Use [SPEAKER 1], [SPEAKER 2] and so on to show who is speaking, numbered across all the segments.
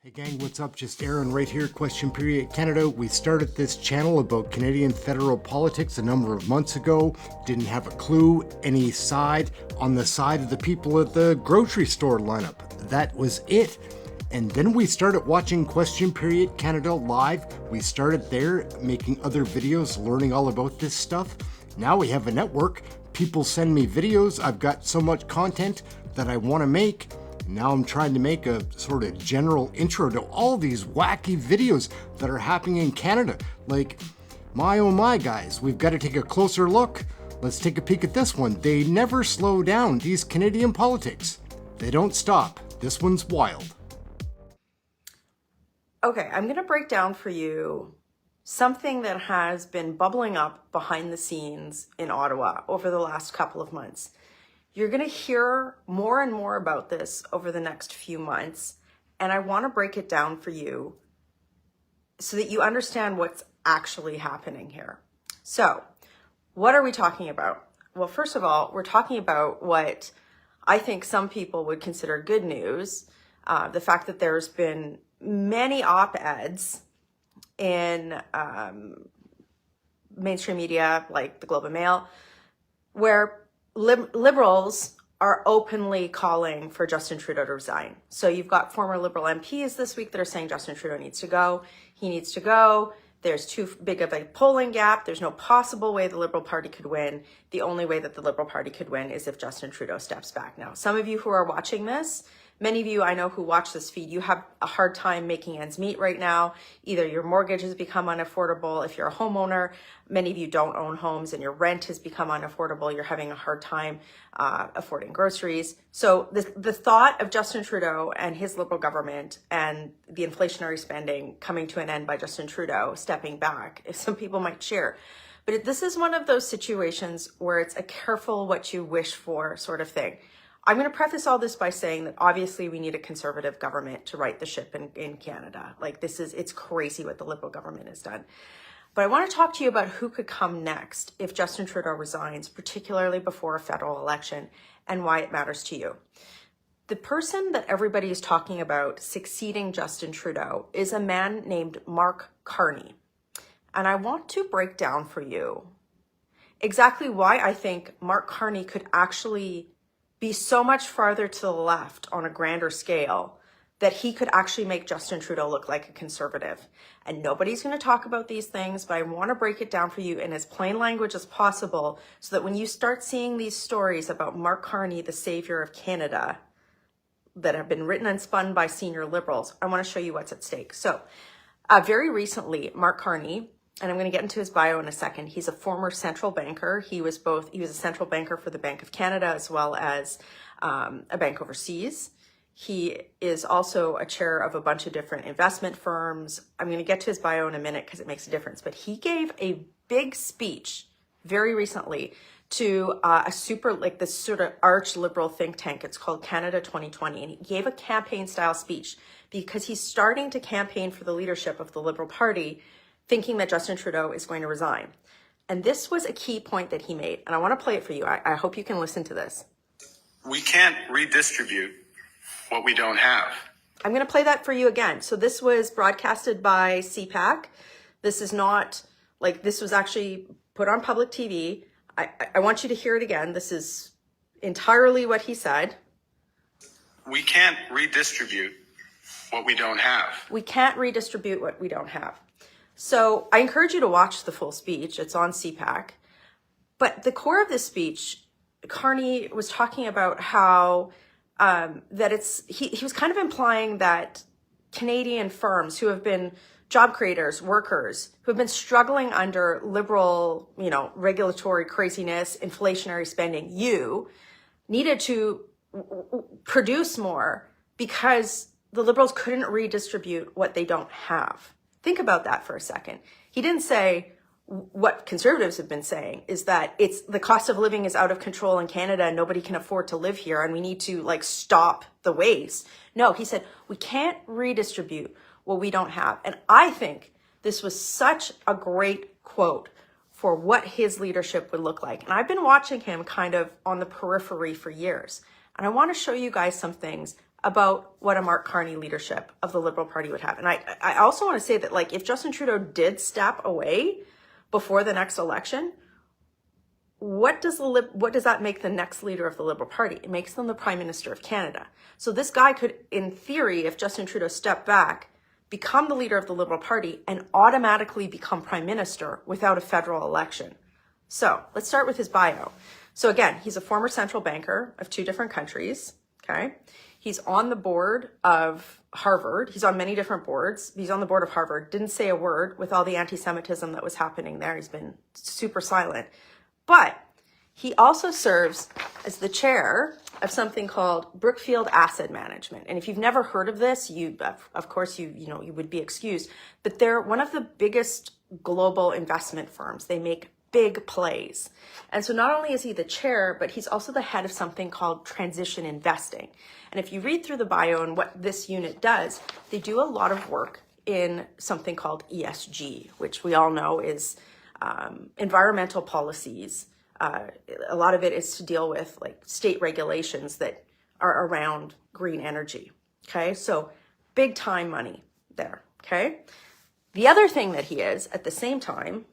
[SPEAKER 1] Hey gang, what's up? Just Ehren right here, Question Period Canada. We started this channel about Canadian federal politics a number of months ago. Didn't have a clue any side on the side of the people at the grocery store lineup. That was it. And then we started watching Question Period Canada live. We started there making other videos, learning all about this stuff. Now we have a network. People send me videos. I've got so much content that I want to make. Now I'm trying to make a sort of general intro to all these wacky videos that are happening in Canada. Like, my oh my guys, we've got to take a closer look. Let's take a peek at this one. They never slow down, these Canadian politics. They don't stop. This one's wild.
[SPEAKER 2] Okay, I'm going to break down for you something that has been bubbling up behind the scenes in Ottawa over the last couple of months. You're going to hear more and more about this over the next few months, and I want to break it down for you so that you understand what's actually happening here. So, what are we talking about? Well, first of all, we're talking about what I think some people would consider good news, the fact that there's been many op-eds in mainstream media like the Globe and Mail, where Liberals are openly calling for Justin Trudeau to resign. So you've got former Liberal MPs this week that are saying Justin Trudeau needs to go. He needs to go. There's too big of a polling gap. There's no possible way the Liberal Party could win. The only way that the Liberal Party could win is if Justin Trudeau steps back. Now, some of you who are watching this, many of you I know who watch this feed, you have a hard time making ends meet right now. Either your mortgage has become unaffordable if you're a homeowner. Many of you don't own homes and your rent has become unaffordable. You're having a hard time affording groceries. So the thought of Justin Trudeau and his Liberal government and the inflationary spending coming to an end by Justin Trudeau stepping back, some people might cheer. But this is one of those situations where it's a careful what you wish for sort of thing. I'm going to preface all this by saying that obviously we need a conservative government to right the ship in Canada. Like it's crazy what the Liberal government has done. But I want to talk to you about who could come next if Justin Trudeau resigns, particularly before a federal election, and why it matters to you. The person that everybody is talking about succeeding Justin Trudeau is a man named Mark Carney. And I want to break down for you exactly why I think Mark Carney could actually be so much farther to the left on a grander scale that he could actually make Justin Trudeau look like a conservative. And nobody's going to talk about these things, but I want to break it down for you in as plain language as possible so that when you start seeing these stories about Mark Carney, the savior of Canada, that have been written and spun by senior Liberals, I want to show you what's at stake. So very recently, Mark Carney, and I'm going to get into his bio in a second. He's a former central banker. He was a central banker for the Bank of Canada as well as a bank overseas. He is also a chair of a bunch of different investment firms. I'm going to get to his bio in a minute because it makes a difference. But he gave a big speech very recently to this sort of arch-liberal think tank. It's called Canada 2020. And he gave a campaign-style speech because he's starting to campaign for the leadership of the Liberal Party, thinking that Justin Trudeau is going to resign. And this was a key point that he made. And I want to play it for you. I hope you can listen to this.
[SPEAKER 3] We can't redistribute what we don't have.
[SPEAKER 2] I'm going to play that for you again. So this was broadcasted by Cpac. This is not, this was actually put on public TV. I want you to hear it again. This is entirely what he said.
[SPEAKER 3] We can't redistribute what we don't have.
[SPEAKER 2] We can't redistribute what we don't have. So I encourage you to watch the full speech. It's on Cpac. But the core of this speech, Carney was talking about how he was kind of implying that Canadian firms who have been job creators, workers, who have been struggling under Liberal, regulatory craziness, inflationary spending, needed to produce more because the Liberals couldn't redistribute what they don't have. Think about that for a second. He didn't say what conservatives have been saying is that the cost of living is out of control in Canada and nobody can afford to live here and we need to stop the waste. No, he said we can't redistribute what we don't have. And I think this was such a great quote for what his leadership would look like. And I've been watching him kind of on the periphery for years. And I want to show you guys some things about what a Mark Carney leadership of the Liberal Party would have. And I also want to say that, like, if Justin Trudeau did step away before the next election, what does that make the next leader of the Liberal Party? It makes them the Prime Minister of Canada. So this guy could, in theory, if Justin Trudeau stepped back, become the leader of the Liberal Party and automatically become Prime Minister without a federal election. So let's start with his bio. So again, he's a former central banker of 2 different countries, okay? He's on the board of Harvard. He's on many different boards. He's on the board of Harvard. Didn't say a word with all the anti-Semitism that was happening there. He's been super silent. But he also serves as the chair of something called Brookfield Asset Management. And if you've never heard of this, you would be excused. But they're one of the biggest global investment firms. They make big plays. And so not only is he the chair, but he's also the head of something called transition investing. And if you read through the bio and what this unit does, they do a lot of work in something called ESG, which we all know is environmental policies. A lot of it is to deal with like state regulations that are around green energy. Okay, so big time money there. Okay, the other thing that he is at the same time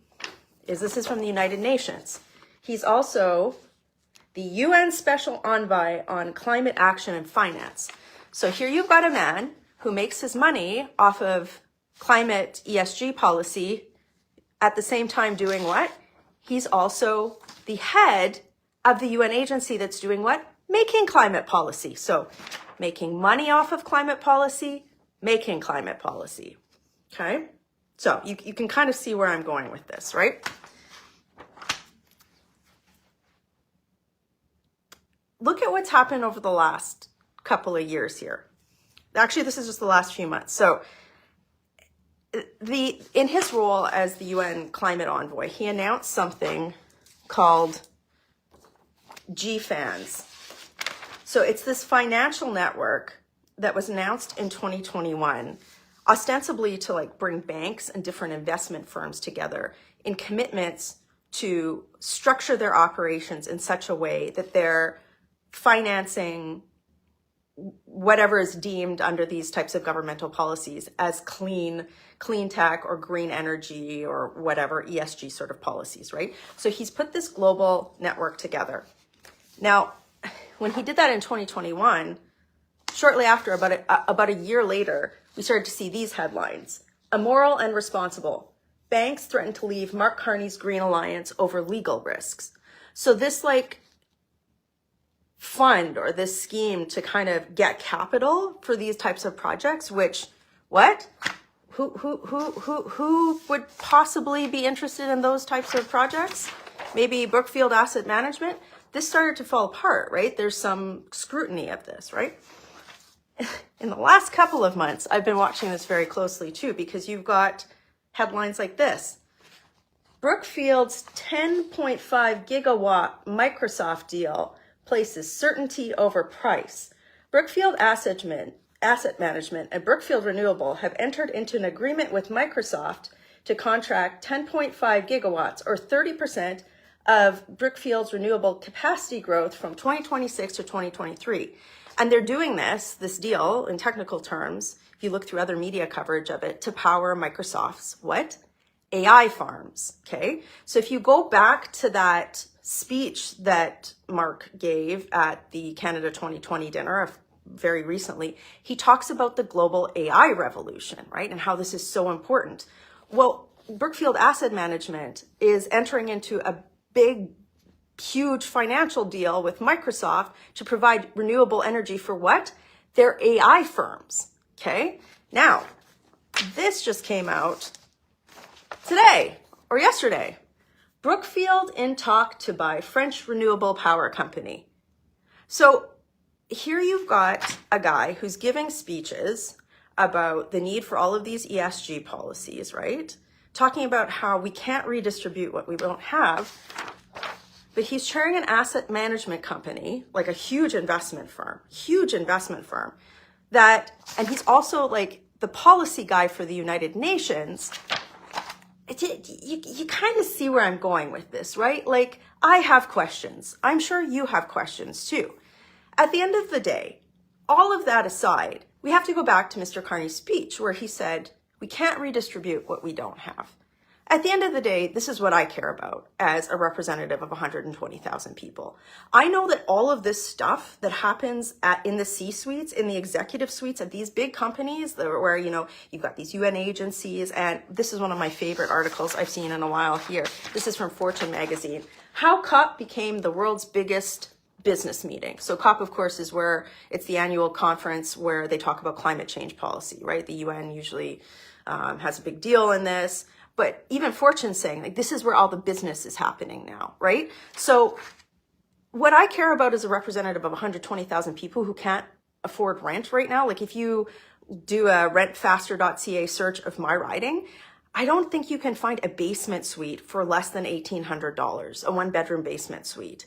[SPEAKER 2] is this is from the United Nations. He's also the UN Special Envoy on Climate Action and Finance. So here you've got a man who makes his money off of climate ESG policy, at the same time doing what? He's also the head of the UN agency that's doing what? Making climate policy. So making money off of climate policy, making climate policy. Okay? So you can kind of see where I'm going with this, right? Look at what's happened over the last couple of years here. Actually, this is just the last few months. So in his role as the UN climate envoy, he announced something called GFANS. So it's this financial network that was announced in 2021, ostensibly to like bring banks and different investment firms together in commitments to structure their operations in such a way that they're financing whatever is deemed under these types of governmental policies as clean tech or green energy or whatever ESG sort of policies, right? So he's put this global network together. Now, when he did that in 2021, shortly after, about a year later, we started to see these headlines. Immoral and responsible. Banks threaten to leave Mark Carney's Green Alliance over legal risks. So this like fund or this scheme to kind of get capital for these types of projects, which what? Who would possibly be interested in those types of projects? Maybe Brookfield Asset Management. This started to fall apart, right? There's some scrutiny of this, right? In the last couple of months, I've been watching this very closely too, because you've got headlines like this. Brookfield's 10.5 gigawatt Microsoft deal places certainty over price. Brookfield Asset Management and Brookfield Renewable have entered into an agreement with Microsoft to contract 10.5 gigawatts or 30% of Brookfield's renewable capacity growth from 2026 to 2023. And they're doing this deal in technical terms, if you look through other media coverage of it, to power Microsoft's what? AI farms, okay? So if you go back to that speech that Mark gave at the Canada 2020 dinner very recently, he talks about the global AI revolution, right? And how this is so important. Well, Brookfield Asset Management is entering into a big, huge financial deal with Microsoft to provide renewable energy for what? Their AI firms, okay? Now, this just came out today or yesterday. Brookfield in talk to buy French renewable power company. So here you've got a guy who's giving speeches about the need for all of these ESG policies, right? Talking about how we can't redistribute what we don't have. But he's chairing an asset management company, like a huge investment firm, that, and he's also like the policy guy for the United Nations. You kind of see where I'm going with this, right? Like, I have questions. I'm sure you have questions too. At the end of the day, all of that aside, we have to go back to Mr. Carney's speech where he said, we can't redistribute what we don't have. At the end of the day, this is what I care about as a representative of 120,000 people. I know that all of this stuff that happens in the C-suites, in the executive suites of these big companies where, you know, you've got these UN agencies, and this is one of my favorite articles I've seen in a while here. This is from Fortune magazine. How COP became the world's biggest business meeting. So COP, of course, is where it's the annual conference where they talk about climate change policy, right? The UN usually has a big deal in this. But even Fortune's saying, like, this is where all the business is happening now, right? So what I care about as a representative of 120,000 people who can't afford rent right now, like if you do a rentfaster.ca search of my riding, I don't think you can find a basement suite for less than $1,800, a one-bedroom basement suite.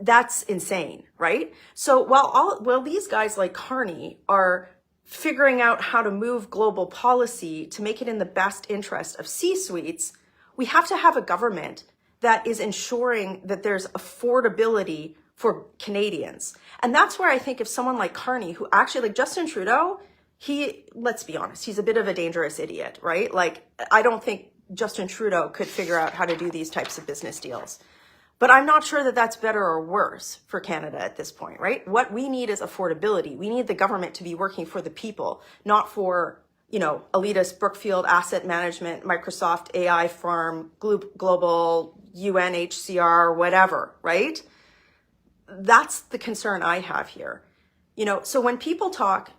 [SPEAKER 2] That's insane, right? So while these guys like Carney are figuring out how to move global policy to make it in the best interest of C-suites, we have to have a government that is ensuring that there's affordability for Canadians. And that's where I think if someone like Carney, who actually, like Justin Trudeau, let's be honest, he's a bit of a dangerous idiot, right? Like, I don't think Justin Trudeau could figure out how to do these types of business deals. But I'm not sure that that's better or worse for Canada at this point, right? What we need is affordability. We need the government to be working for the people, not for, you know, elitist Brookfield Asset Management, Microsoft AI Firm, Global, UNHCR, whatever, right? That's the concern I have here. You know, so when people talk,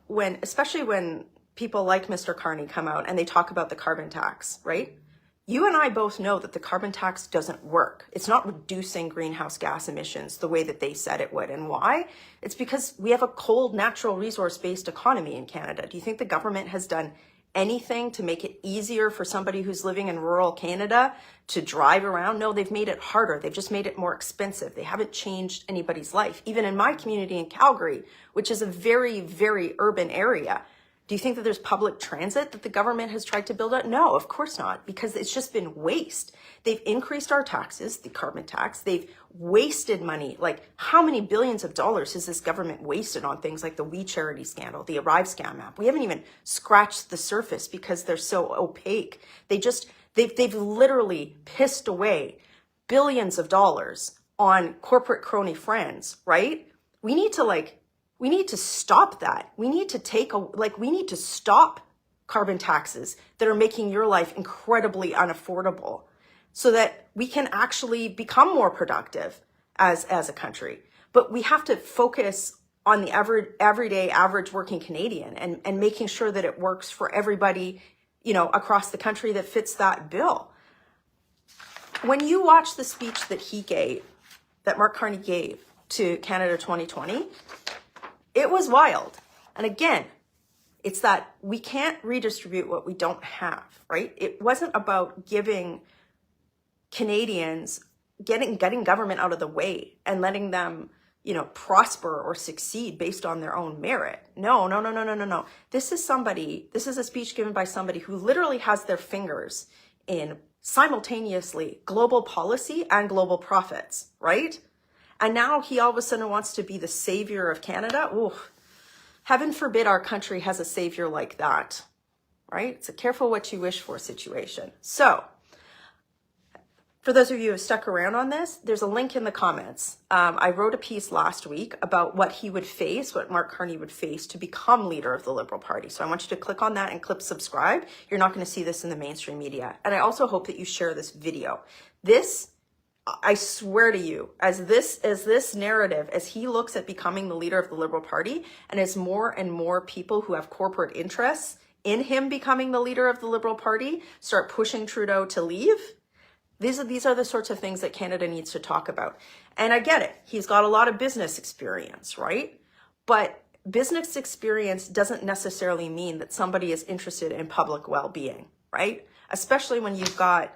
[SPEAKER 2] especially when people like Mr. Carney come out and they talk about the carbon tax, right? You and I both know that the carbon tax doesn't work. It's not reducing greenhouse gas emissions the way that they said it would. And why? It's because we have a cold, natural resource-based economy in Canada. Do you think the government has done anything to make it easier for somebody who's living in rural Canada to drive around? No, they've made it harder. They've just made it more expensive. They haven't changed anybody's life. Even in my community in Calgary, which is a very, very urban area, do you think that there's public transit that the government has tried to build out? No, of course not, because it's just been waste. They've increased our taxes, the carbon tax. They've wasted money. Like, how many billions of dollars has this government wasted on things like the We Charity scandal, the Arrive scam app? We haven't even scratched the surface because they're so opaque. They've literally pissed away billions of dollars on corporate crony friends, right? We need to stop that. We need to stop carbon taxes that are making your life incredibly unaffordable so that we can actually become more productive as a country. But we have to focus on the everyday average working Canadian and making sure that it works for everybody, you know, across the country that fits that bill. When you watch the speech that Mark Carney gave to Canada 2020, it was wild. And again, it's that we can't redistribute what we don't have, right? It wasn't about giving Canadians, getting government out of the way and letting them, you know, prosper or succeed based on their own merit. No. This is a speech given by somebody who literally has their fingers in simultaneously global policy and global profits, right? And now he all of a sudden wants to be the savior of Canada. Ooh, heaven forbid our country has a savior like that, right? It's a careful what you wish for situation. So for those of you who have stuck around on this, there's a link in the comments. I wrote a piece last week about what Mark Carney would face to become leader of the Liberal Party. So I want you to click on that and click subscribe. You're not going to see this in the mainstream media. And I also hope that you share this video. I swear to you, as this narrative, as he looks at becoming the leader of the Liberal Party, and as more and more people who have corporate interests in him becoming the leader of the Liberal Party start pushing Trudeau to leave, these are the sorts of things that Canada needs to talk about. And I get it. He's got a lot of business experience, right? But business experience doesn't necessarily mean that somebody is interested in public well-being, right? Especially when you've got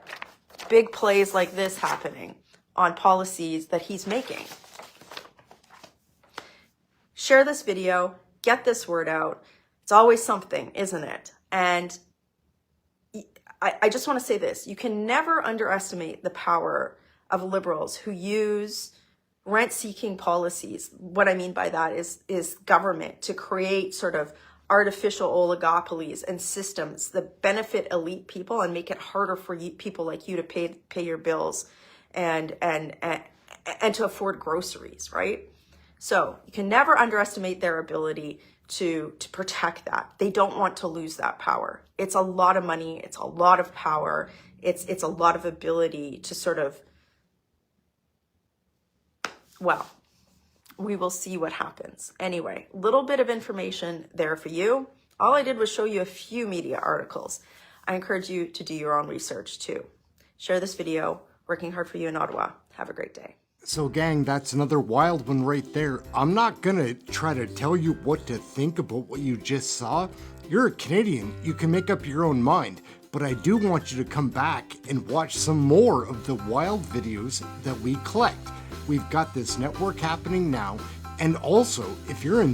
[SPEAKER 2] big plays like this happening on policies that he's making. Share this video, get this word out. It's always something, isn't it? And I just want to say this. You can never underestimate the power of Liberals who use rent-seeking policies. What I mean by that is government to create sort of artificial oligopolies and systems that benefit elite people and make it harder for people like you to pay your bills and to afford groceries, right? So you can never underestimate their ability to protect that. They don't want to lose that power. It's a lot of money. It's a lot of power. It's a lot of ability to sort of, well, we will see what happens. Anyway, little bit of information there for you. All I did was show you a few media articles. I encourage you to do your own research too. Share this video. Working hard for you in Ottawa. Have a great day.
[SPEAKER 1] So gang, that's another wild one right there. I'm not gonna try to tell you what to think about what you just saw. You're a Canadian, you can make up your own mind, but I do want you to come back and watch some more of the wild videos that we collect. We've got this network happening now, and also if you're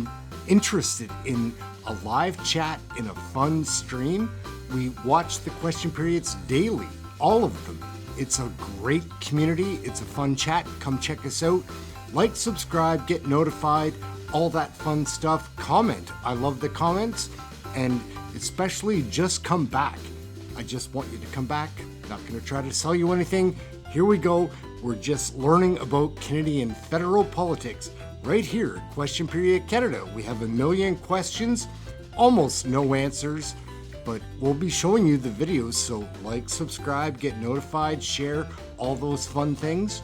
[SPEAKER 1] interested in a live chat in a fun stream, we watch the question periods daily, all of them. It's a great community. It's a fun chat. Come check us out. Like, subscribe, get notified, all that fun stuff. Comment. I love the comments. And especially just come back. I just want you to come back. Not going to try to sell you anything. Here we go. We're just learning about Canadian federal politics right here, Question Period Canada. We have a million questions, almost no answers. But we'll be showing you the videos, so like, subscribe, get notified, share, all those fun things.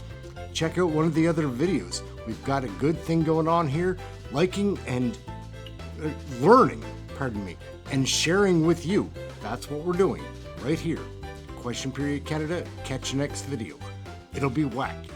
[SPEAKER 1] Check out one of the other videos. We've got a good thing going on here, liking and learning, and sharing with you. That's what we're doing right here. Question Period Canada. Catch you next video. It'll be wacky.